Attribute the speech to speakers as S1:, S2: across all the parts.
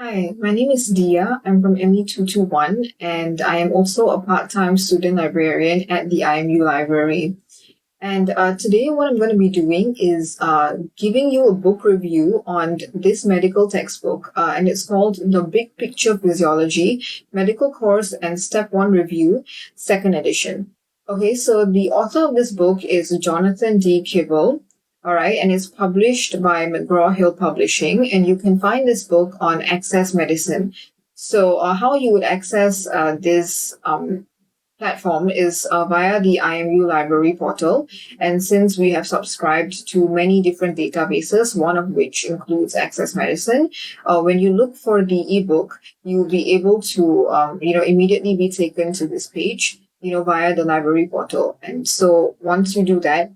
S1: Hi, my name is Diya. I'm from ME221 and I am also a part-time student librarian at the IMU library. And today what I'm going to be doing is giving you a book review on this medical textbook and it's called The Big Picture Physiology, Medical Course and Step 1 Review, second edition. Okay, so the author of this book is Jonathan D. Kibble. All right, and it's published by McGraw-Hill Publishing, and you can find this book on Access Medicine. So, how you would access this platform is via the IMU library portal. And since we have subscribed to many different databases, one of which includes Access Medicine, when you look for the ebook, you'll be able to, immediately be taken to this page, via the library portal. And so once you do that,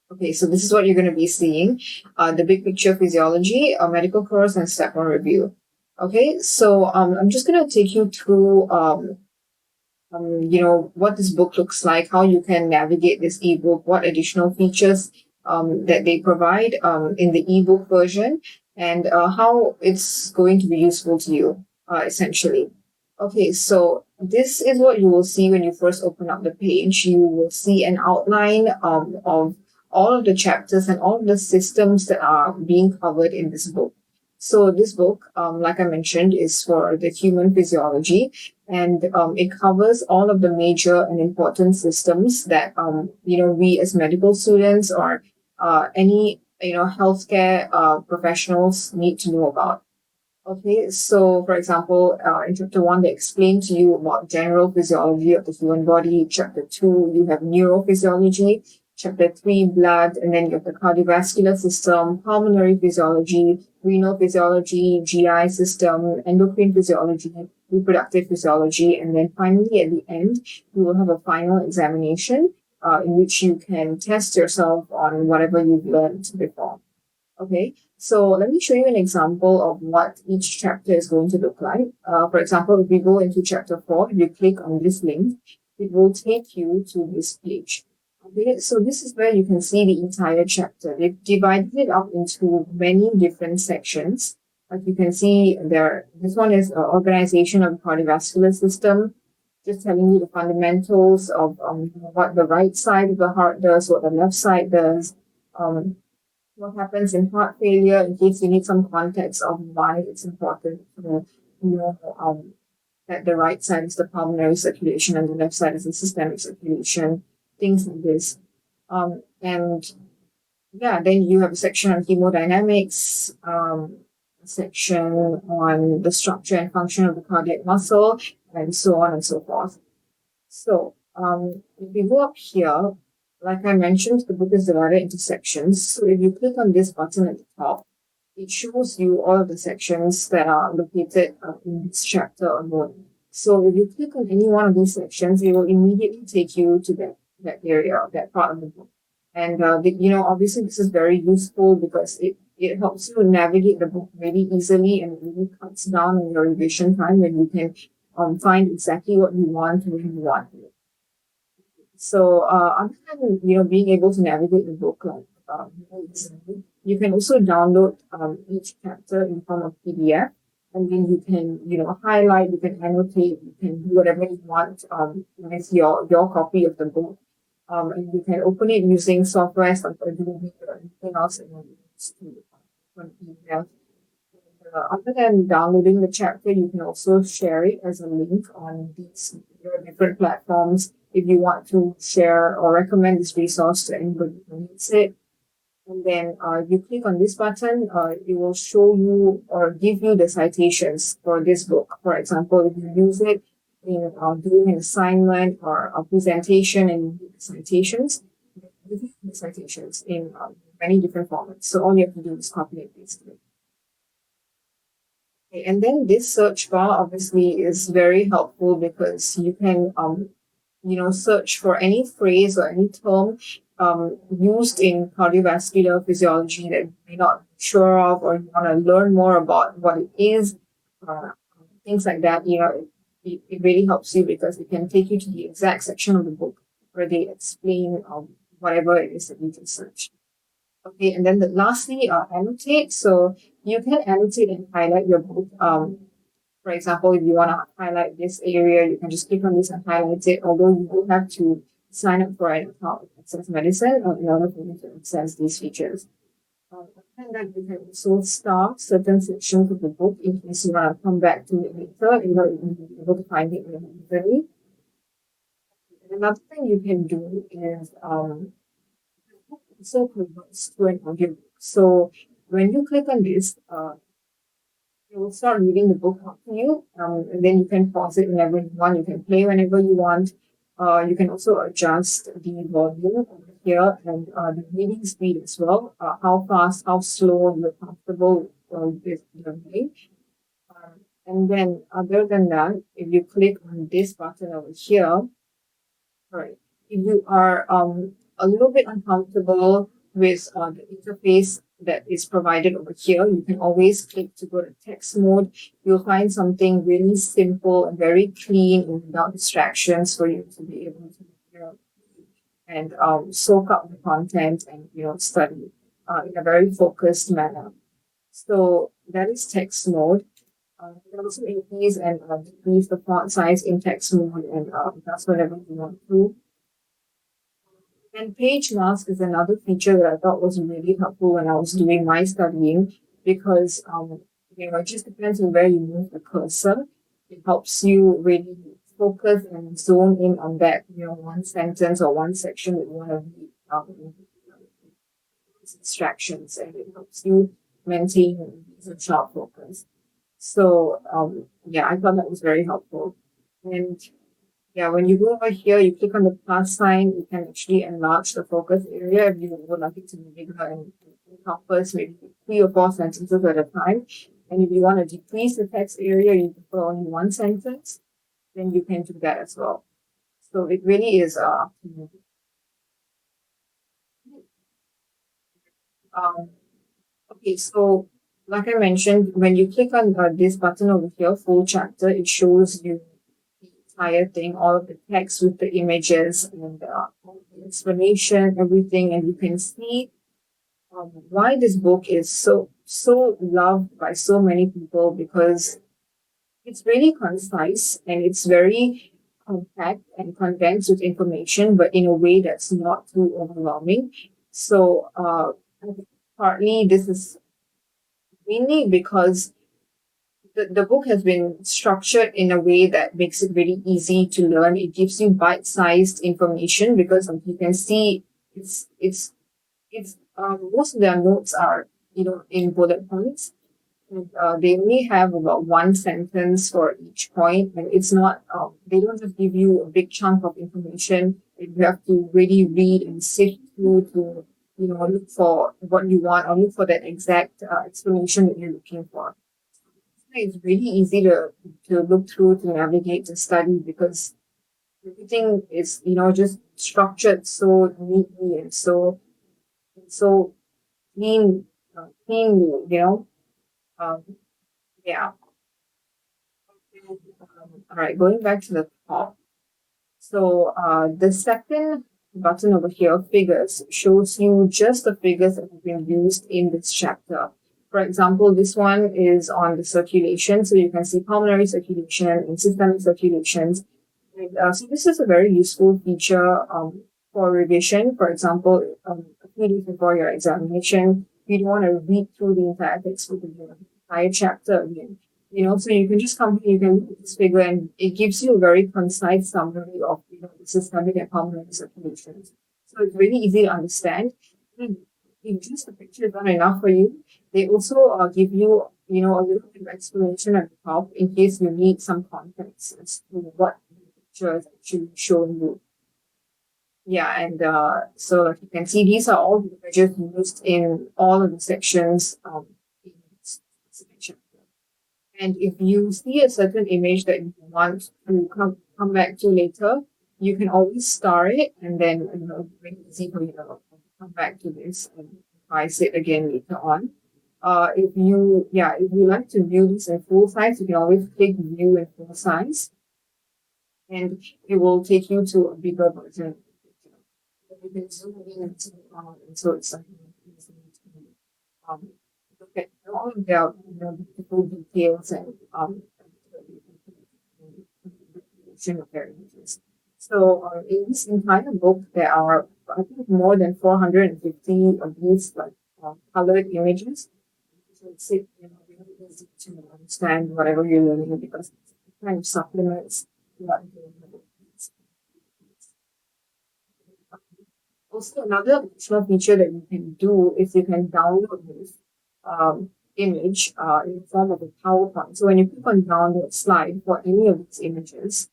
S1: okay, so this is what you're going to be seeing. The Big Picture Physiology, a medical course, and step 1 review. Okay, so I'm just going to take you through what this book looks like, how you can navigate this ebook, what additional features that they provide in the ebook version, and how it's going to be useful to you, essentially. Okay, so this is what you will see when you first open up the page. You will see an outline of all of the chapters and all of the systems that are being covered in this book. So this book, like I mentioned, is for the human physiology, and it covers all of the major and important systems that we as medical students or any healthcare professionals need to know about. Okay, so for example, in chapter 1, they explain to you about general physiology of the human body. Chapter 2, you have neurophysiology. Chapter 3, blood, and then you have the cardiovascular system, pulmonary physiology, renal physiology, GI system, endocrine physiology, reproductive physiology, and then finally at the end, you will have a final examination in which you can test yourself on whatever you've learned before. Okay, so let me show you an example of what each chapter is going to look like. For example, if we go into chapter 4, if you click on this link, it will take you to this page. Okay, so this is where you can see the entire chapter. They've divided it up into many different sections. Like you can see there, this one is organization of the cardiovascular system, just telling you the fundamentals of what the right side of the heart does, what the left side does, what happens in heart failure, in case you need some context of why it's important to know that the right side is the pulmonary circulation and the left side is the systemic circulation, things like this. And yeah, then you have a section on hemodynamics, a section on the structure and function of the cardiac muscle, and so on and so forth. So if we go up here, like I mentioned, the book is divided into sections. So if you click on this button at the top, it shows you all of the sections that are located in this chapter alone. So if you click on any one of these sections, it will immediately take you to that area, that part of the book. And, obviously this is very useful because it helps you navigate the book really easily, and it really cuts down on your revision time when you can find exactly what you want when you want it. So, other than, being able to navigate the book, you can also download each chapter in form of PDF, and then you can, highlight, you can annotate, you can do whatever you want with your copy of the book. And you can open it using software like Adobe or anything else that you use to open email. Other than downloading the chapter, you can also share it as a link on these different platforms if you want to share or recommend this resource to anybody who needs it. And then you click on this button, it will show you or give you the citations for this book. For example, if you use it in doing an assignment or a presentation and you need the citations, it will give you the citations in many different formats. So all you have to do is copy and paste it. Okay, and then this search bar obviously is very helpful because you can search for any phrase or any term used in cardiovascular physiology that you may not be sure of, or you want to learn more about what it is, uh, things like that. It really helps you because it can take you to the exact section of the book where they explain whatever it is that you can search. Okay, and then lastly, annotate. So You can annotate and highlight your book. For example, if you want to highlight this area, you can just click on this and highlight it, although you will have to sign up for an account with Access Medicine in order for you to access these features. And then you can also star certain sections of the book in case you want to come back to it later, you know, you'll be able to find it really easily. Another thing you can do is also converts to an audiobook. So when you click on this, it will start reading the book out to you, and then you can pause it whenever you want. You can play whenever you want. You can also adjust the volume over here and the reading speed as well. How fast, how slow you're comfortable with the reading. And then other than that, if you click on this button over here, right, if you are a little bit uncomfortable with the interface that is provided over here, you can always click to go to text mode. You'll find something really simple and very clean and without distractions for you to be able to, you know, and soak up the content and, you know, study in a very focused manner. So that is text mode. You can also increase and decrease the font size in text mode, and that's whatever you want to. And page mask is another feature that I thought was really helpful when I was doing my studying, because you know, it just depends on where you move the cursor. It helps you really focus and zone in on that, you know, one sentence or one section that you want to read distractions, and it helps you maintain a sharp focus. So yeah, I thought that was very helpful. And yeah, when you go over here, you click on the plus sign, you can actually enlarge the focus area if you would like it to be bigger and encompass maybe 3 or 4 sentences at a time. And if you want to decrease the text area, you prefer only 1 sentence, then you can do that as well. So it really is up to you. Okay, so like I mentioned, when you click on this button over here, full chapter, it shows you the entire thing, all of the text with the images and all the explanation, everything, and you can see why this book is so loved by so many people, because it's really concise and it's very compact and condensed with information, but in a way that's not too overwhelming. So I think partly this is mainly because the book has been structured in a way that makes it really easy to learn. It gives you bite-sized information because you can see it's most of their notes are, you know, in bullet points. And, they only have about 1 sentence for each point, and it's not they don't just give you a big chunk of information. You have to really read and sift through to, you know, look for what you want or look for that exact explanation that you're looking for. It's really easy to look through, to navigate, to study, because everything is, you know, just structured so neatly and so cleanly, you know. Um, yeah. All right, going back to the top. So the second button over here, figures, shows you just the figures that have been used in this chapter. For example, this one is on the circulation, so you can see pulmonary circulation and systemic circulations. And, so this is a very useful feature for revision. For example, a few days before your examination, you don't want to read through the entire textbook again, the entire chapter again. You know, so you can just come here, you can look at this figure, and it gives you a very concise summary of, you know, the systemic and pulmonary circulations. So it's really easy to understand. And if just the picture is not enough for you, they also give you, you know, a little bit of explanation at the top in case you need some context as to what the picture is actually showing you. Yeah, and so like you can see, these are all the images used in all of the sections in this specific chapter. And if you see a certain image that you want to come back to later, you can always star it, and then, you know, it's very easy for you to come back to this and revise it again later on. If you like to view this in full size, you can always click view in full size, and it will take you to a bigger version of the picture. You can zoom in and zoom out, and so it's something easy to um, look at all of their beautiful details and of their images. So in this entire book, there are I think more than 450 of these like colored images. So it's really easy to understand whatever you're learning because it kind of supplements what you're learning. Also, another additional feature that you can do is you can download this image in the form of a PowerPoint. So when you click on download slide for any of these images,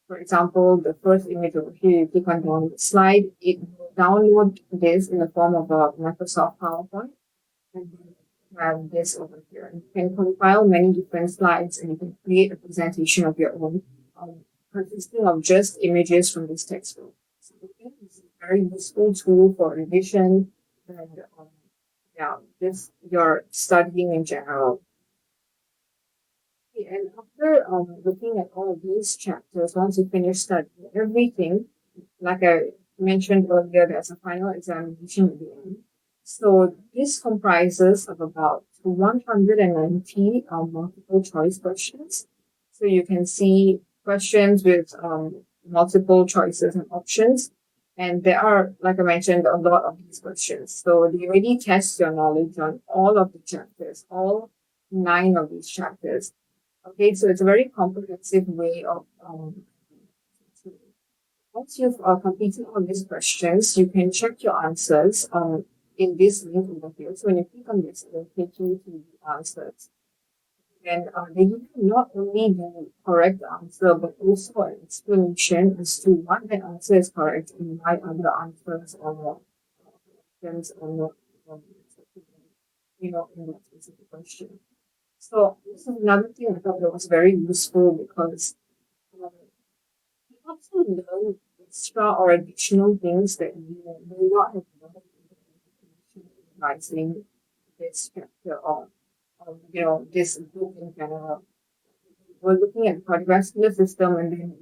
S1: for example, the first image over here, you click on download slide, it will download this in the form of a Microsoft PowerPoint. And then you have this over here. You can compile many different slides and you can create a presentation of your own consisting of just images from this textbook. So again, this is a very useful tool for revision and just your studying in general. Okay, and after looking at all of these chapters, once you finish studying everything, like I mentioned earlier, there's a final examination at the end. So this comprises of about 190 multiple choice questions. So you can see questions with multiple choices and options. And there are, like I mentioned, a lot of these questions. So they really test your knowledge on all of the chapters, all 9 of these chapters. Okay, so it's a very comprehensive way of once you've completed all these questions, you can check your answers in this link over here. So when you click on this, it will take you to the answers. And they give you not only the correct answer, but also an explanation as to why the answer is correct and why other answers are not questions are not in that specific question. So this is another thing I thought that was very useful because you also learn extra or additional things that you may not have learned in revising this chapter or this book in general. We're looking at the cardiovascular system and then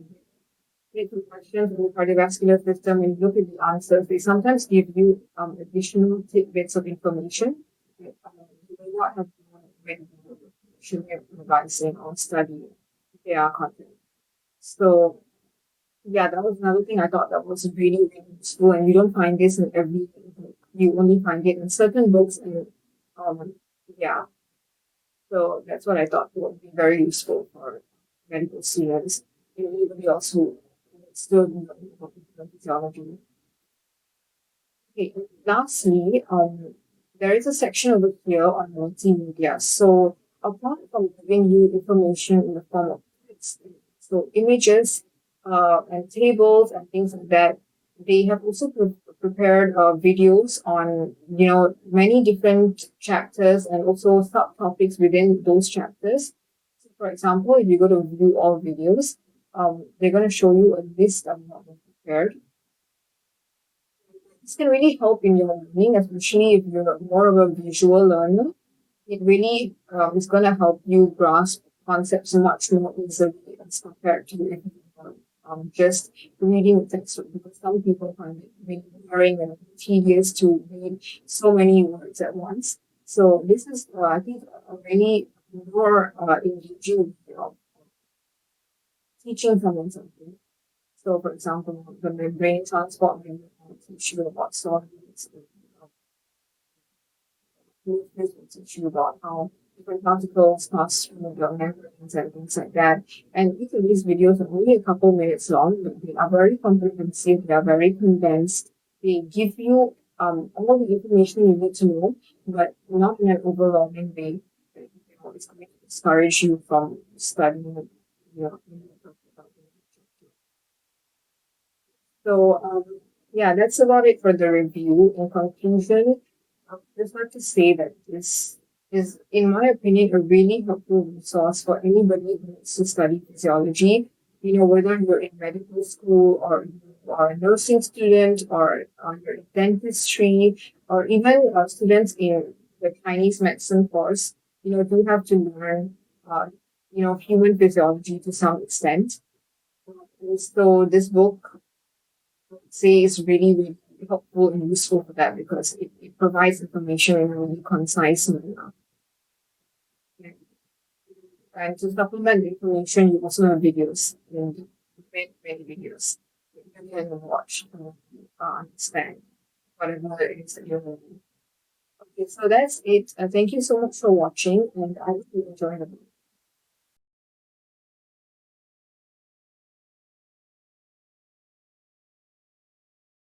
S1: take some questions in the cardiovascular system and look at the answers. They sometimes give you additional tidbits of information that you may not have known when you were revising or studying their content. So yeah, that was another thing I thought that was really, really useful, and you don't find this in every book. You only find it in certain books, and yeah. So that's what I thought would be very useful for medical students and anybody else who still learning about physiology. Okay, and lastly, there is a section over here on multimedia. So apart from giving you information in the form of text, so images, and tables and things like that, they have also prepared videos on many different chapters and also subtopics within those chapters. So for example, if you go to view all videos, they're going to show you a list of what they prepared. This can really help in your learning, especially if you're more of a visual learner. It really is going to help you grasp concepts much more easily as compared to if you just reading the textbook, because some people find it really boring and tedious to read so many words at once. So this is, I think, a really more engaging way of teaching someone something. So, for example, the membrane transport will teach you about solvents, this will teach you about how different particles pass through your membranes and things like that. And each of these videos are only a couple minutes long, but they are very comprehensive, they are very condensed. They give you all the information you need to know, but not in an overwhelming way. It's going to discourage you from studying, So, yeah, that's about it for the review. In conclusion, I just like to say that this is, in my opinion, a really helpful resource for anybody who wants to study physiology. Whether you're in medical school or you are a nursing student or you're in dentistry or even students in the Chinese medicine course, do have to learn, human physiology to some extent. And so this book say is really, really helpful and useful for that because it provides information in a really concise manner. And to supplement the information, you also have videos, and many videos that you can watch to understand whatever it is that you're learning. Okay, so that's it. Thank you so much for watching, and I hope you enjoyed the video.